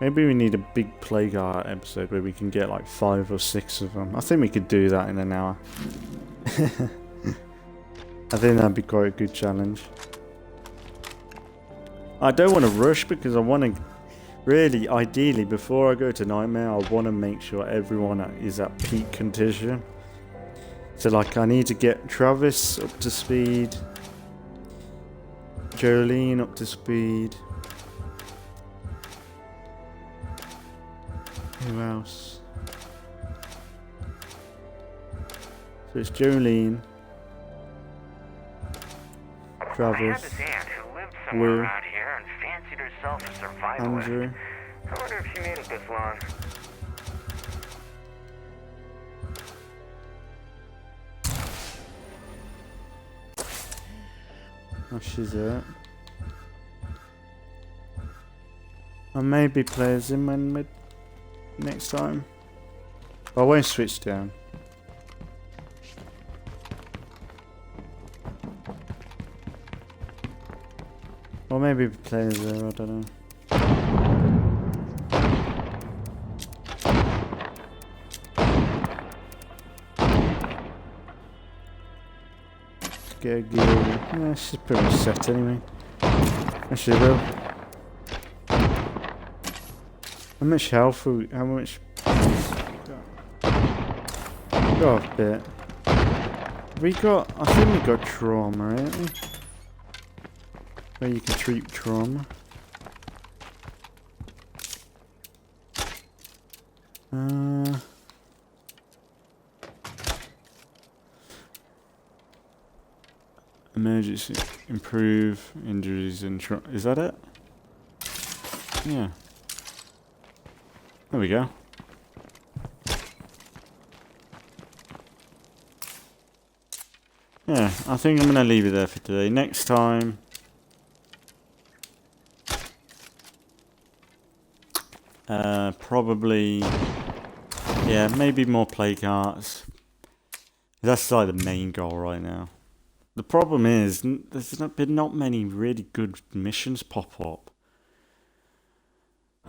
[SPEAKER 1] Maybe we need a big play card episode where we can get like 5 or 6 of them. I think we could do that in an hour. I think that'd be quite a good challenge. I don't want to rush because I want to really, ideally, before I go to Nightmare, I want to make sure everyone is at peak condition. So like I need to get Travis up to speed, Jolene up to speed. Who else? So it's Jolene, Travis,
[SPEAKER 2] I had this aunt who lived somewhere
[SPEAKER 1] Will,
[SPEAKER 2] around here and fancied herself a survivalist.
[SPEAKER 1] Andrew.
[SPEAKER 4] I wonder if she made it this long.
[SPEAKER 1] Oh, she's it. I maybe play as him when next time. I won't switch down. Or maybe play as her, I don't know. Get a gear. Yeah, she's pretty much set anyway. I she will. How much health? How much? Got a bit. We got. I think we got trauma, ain't we? Where you can treat trauma. Emergency, improve injuries and is that it? Yeah. There we go. Yeah, I think I'm gonna leave it there for today. Next time, probably, yeah, maybe more play carts. That's like the main goal right now. The problem is, there's been not many really good missions pop up.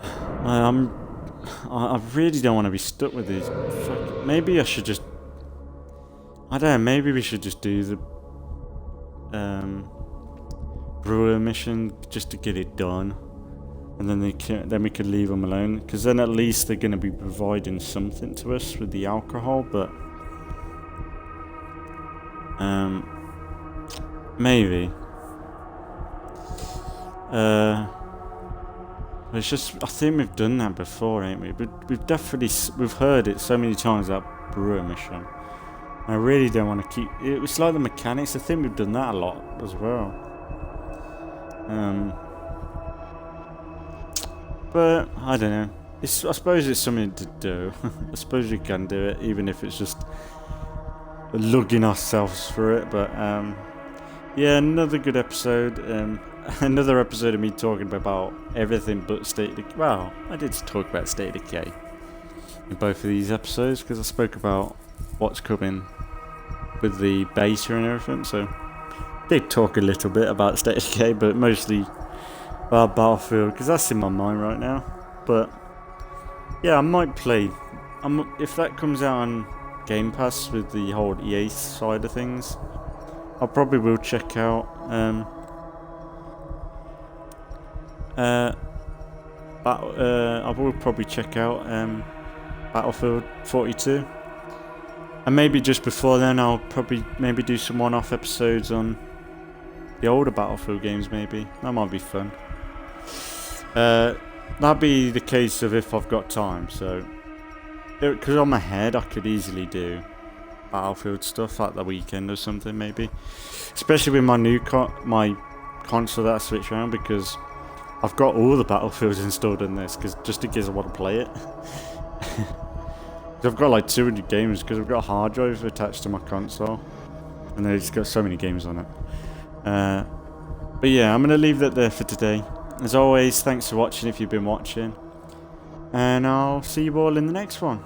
[SPEAKER 1] I really don't want to be stuck with these. Maybe I should just, I don't know, maybe we should just do the brewer mission just to get it done. And then we could leave them alone. Because then at least they're going to be providing something to us with the alcohol, but maybe. It's just, I think we've done that before, ain't we? But we've heard it so many times, that brewer mission. I really don't want to keep, it's like the mechanics, I think we've done that a lot as well. But, I don't know. I suppose it's something to do. I suppose we can do it, even if it's just lugging ourselves through it, but yeah, another good episode. Another episode of me talking about everything but State of Decay. Well, I did talk about State of Decay in both of these episodes because I spoke about what's coming with the beta and everything, so I did talk a little bit about State of Decay, but mostly about Battlefield because that's in my mind right now. But yeah, I might play. If that comes out on Game Pass with the whole EA side of things, I probably will check out I will probably check out Battlefield 42, and maybe just before then I'll probably maybe do some one-off episodes on the older Battlefield games. Maybe that might be fun. That'd be the case of if I've got time. So because on my head I could easily do Battlefield stuff at the weekend or something, maybe, especially with my new my console that I switched around, because I've got all the Battlefields installed in this just in case I want to play it. I've got like 200 games because I've got a hard drive attached to my console, and it's got so many games on it. But yeah, I'm gonna leave that there for today. As always, thanks for watching if you've been watching, and I'll see you all in the next one.